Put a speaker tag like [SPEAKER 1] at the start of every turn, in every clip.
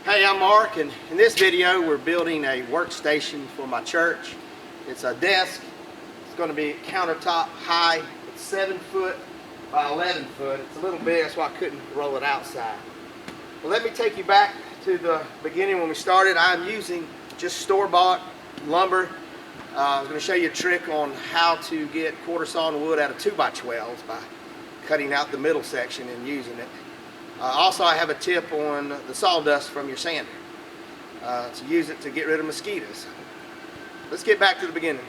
[SPEAKER 1] Hey, I'm Mark, and in this video we're building a workstation for my church. It's a desk. It's going to be countertop high. It's 7 foot by 11 foot. It's a little big, that's why I couldn't roll it outside. Well, let me take you back to the beginning when we started. I'm using just store-bought lumber. I was going to show you a trick on how to get quarter sawn wood out of 2x12s by cutting out the middle section and using it. Also, I have a tip on the sawdust from your sander to use it to get rid of mosquitoes. Let's get back to the beginning.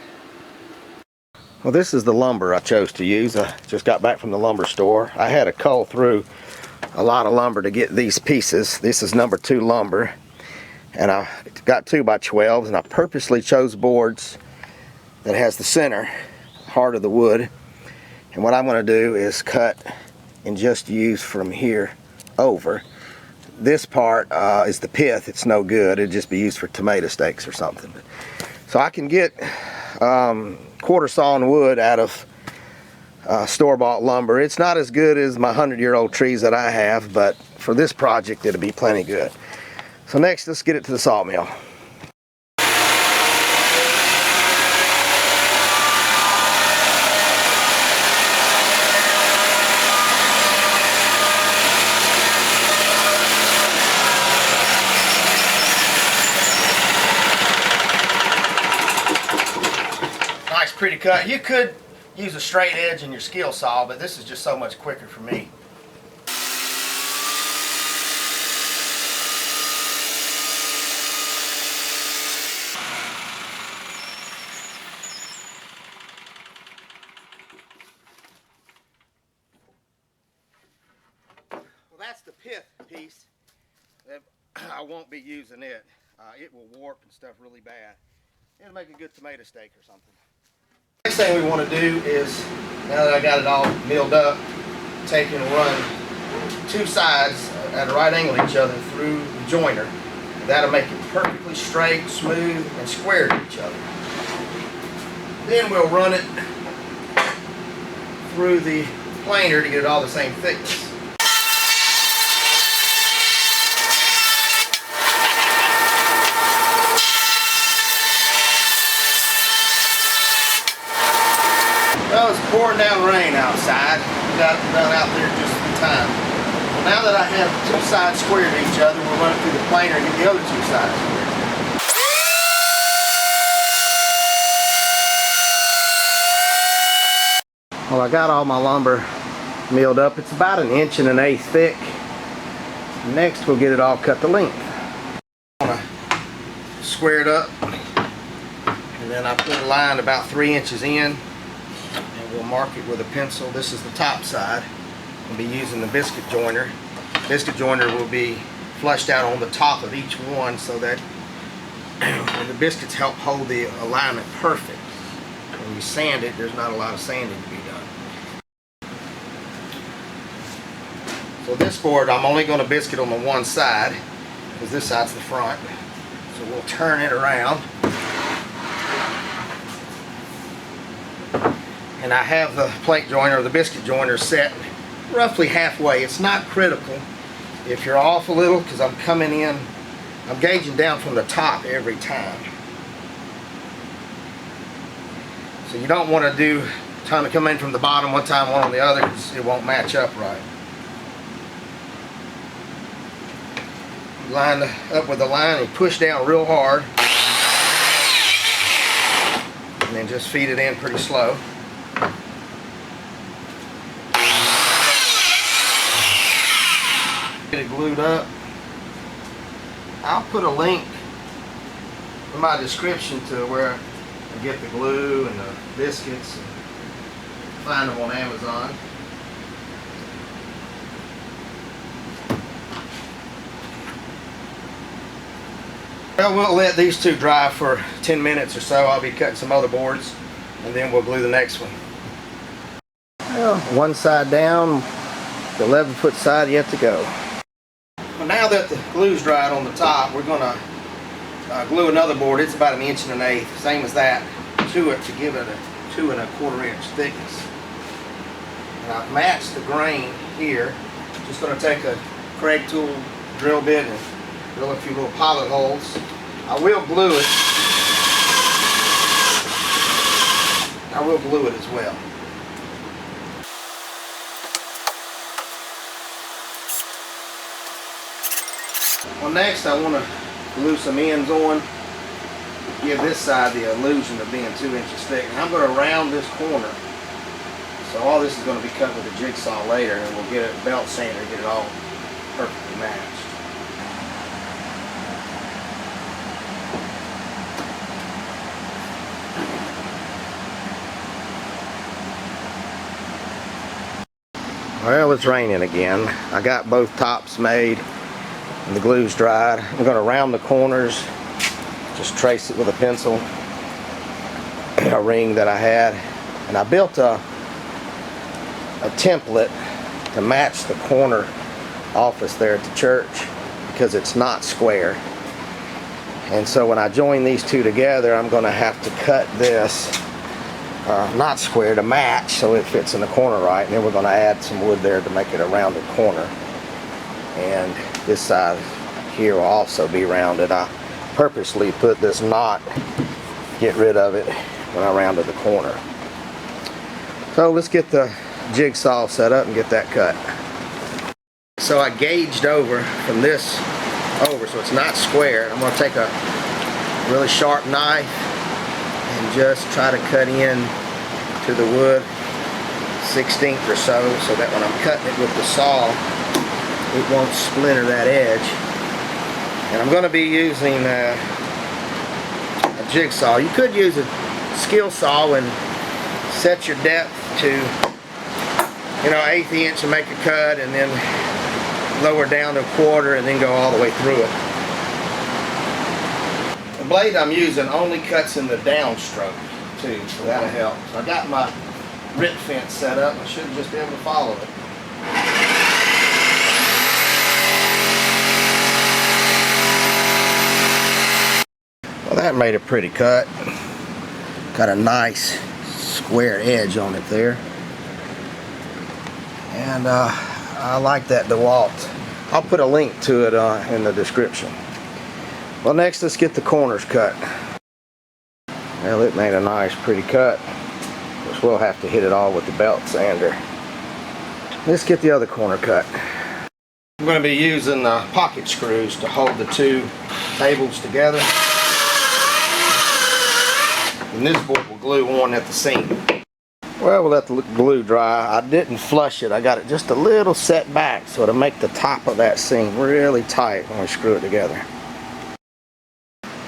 [SPEAKER 1] Well, this is the lumber I chose to use. I just got back from the lumber store. I had to cull through a lot of lumber to get these pieces. This is number 2 lumber, and I got 2x12s, and I purposely chose boards that has the center, heart of the wood. And what I'm going to do is cut and just use from here over. This part is the pith. It's no good. It'd just be used for tomato steaks or something. So I can get quarter sawn wood out of store-bought lumber. It's not as good as my 100-year-old trees that I have, but for this project it'll be plenty good. So next, let's get it to the sawmill. Nice pretty cut. You could use a straight edge in your skill saw, but this is just so much quicker for me. Well, that's the pith piece. I won't be using it. It will warp and stuff really bad. It'll make a good tomato steak or something. Next thing we want to do is, now that I got it all milled up, take and run 2 sides at a right angle to each other through the joiner. That'll make it perfectly straight, smooth, and square to each other. Then we'll run it through the planer to get it all the same thickness. Well, it's pouring down rain outside. We got it done out there just in time. Well, now that I have 2 sides square to each other, we'll run it through the planer and get the other 2 sides square. Well, I got all my lumber milled up. It's about 1 1/8 inches thick. Next, we'll get it all cut to length. I'm going to square it up, and then I put a line about 3 inches in. We'll mark it with a pencil. This is the top side. We'll be using the biscuit joiner. Biscuit joiner will be flushed out on the top of each one so that when the biscuits help hold the alignment perfect. When you sand it, there's not a lot of sanding to be done. So this board, I'm only going to biscuit on the one side because this side's the front. So we'll turn it around. And I have the plate joiner or the biscuit joiner set roughly halfway. It's not critical. If you're off a little, because I'm coming in, I'm gauging down from the top every time. So you don't want to do trying to come in from the bottom one time, one on the other, because it won't match up right. Line up with the line and push down real hard, and then just feed it in pretty slow. Get it glued up. I'll put a link in my description to where I get the glue and the biscuits and find them on Amazon. Well, we'll let these 2 dry for 10 minutes or so. I'll be cutting some other boards and then we'll glue the next one. Well, one side down, the 11-foot side yet to go. Well, now that the glue's dried on the top, we're going to glue another board. It's about 1 1/8 inches, same as that, to it to give it a 2 1/4 inch thickness. And I've matched the grain here. Just going to take a Craig tool drill bit and Drill a few little pilot holes. I will glue it. I will glue it as well. Well, next I want to glue some ends on. Give this side the illusion of being 2 inches thick. And I'm going to round this corner. So all this is going to be cut with a jigsaw later, and we'll get a belt sander to get it all perfectly matched. Well, it's raining again. I got both tops made and the glue's dried. I'm going to round the corners, just trace it with a pencil, a ring that I had, and I built a template to match the corner office there at the church because it's not square. And so when I join these two together, I'm going to have to cut this not square to match so it fits in the corner right, and then we're going to add some wood there to make it a rounded corner. And this side here will also be rounded. I purposely put this knot, get rid of it when I rounded the corner. So let's get the jigsaw set up and get that cut. So I gauged over from this over so it's not square. I'm going to take a really sharp knife and just try to cut in to the wood 1/16 or so that when I'm cutting it with the saw it won't splinter that edge. And I'm going to be using a jigsaw. You could use a skill saw and set your depth to 1/8 inch and make a cut, and then lower down to 1/4 and then go all the way through it. The blade I'm using only cuts in the downstroke too, so that'll help. So I got my rip fence set up. I should just be able to follow it. Well, that made a pretty cut. Got a nice square edge on it there. And I like that DeWalt. I'll put a link to it in the description. Well, next let's get the corners cut. Well, it made a nice pretty cut. Of course, we'll have to hit it all with the belt sander. Let's get the other corner cut. I'm going to be using pocket screws to hold the two tables together. And this board will glue on at the seam. Well, we'll let the glue dry. I didn't flush it. I got it just a little set back so it'll make the top of that seam really tight when we screw it together.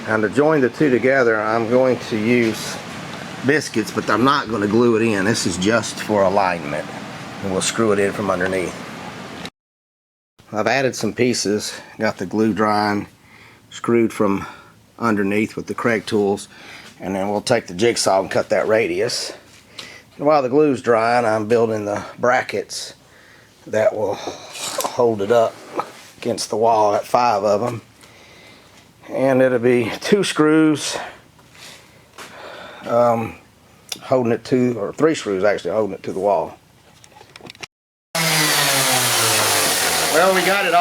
[SPEAKER 1] And to join the two together, I'm going to use biscuits, but I'm not going to glue it in. This is just for alignment. And we'll screw it in from underneath. I've added some pieces, got the glue drying, screwed from underneath with the Craig tools, and then we'll take the jigsaw and cut that radius. And while the glue's drying, I'm building the brackets that will hold it up against the wall, at 5 of them. And it'll be 2 screws holding it to, or 3 screws actually holding it to the wall. Well, we got it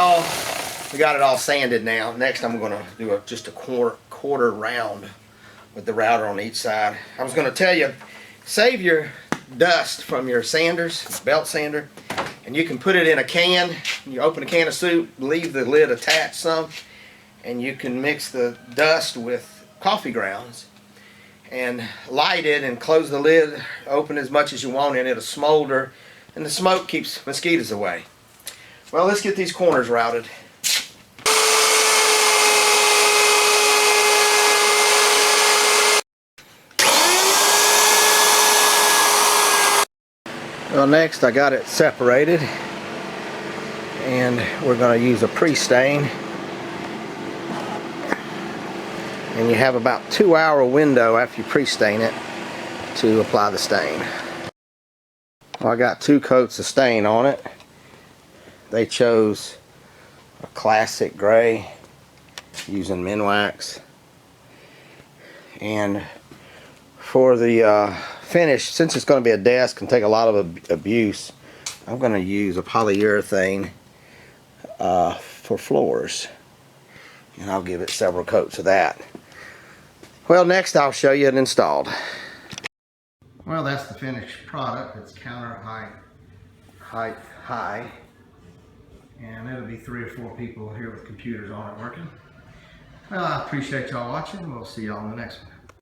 [SPEAKER 1] all sanded now. Next I'm going to do just a quarter round with the router on each side. I was going to tell you, save your dust from your sanders, belt sander, and you can put it in a can. You open a can of soup, leave the lid attached some, and you can mix the dust with coffee grounds and light it and close the lid, open as much as you want, and it'll smolder, and the smoke keeps mosquitoes away. Well, let's get these corners routed. Well, next I got it separated, and we're going to use a pre-stain. And you have about 2-hour window after you pre-stain it to apply the stain. Well, I got 2 coats of stain on it. They chose a classic gray using Minwax. And for the finish, since it's going to be a desk and take a lot of abuse, I'm going to use a polyurethane for floors. and I'll give it several coats of that. Well, next I'll show you it installed. Well, that's the finished product. It's counter height high, and it'll be 3 or 4 people here with computers on it working. Well, I appreciate y'all watching. We'll see y'all in the next one.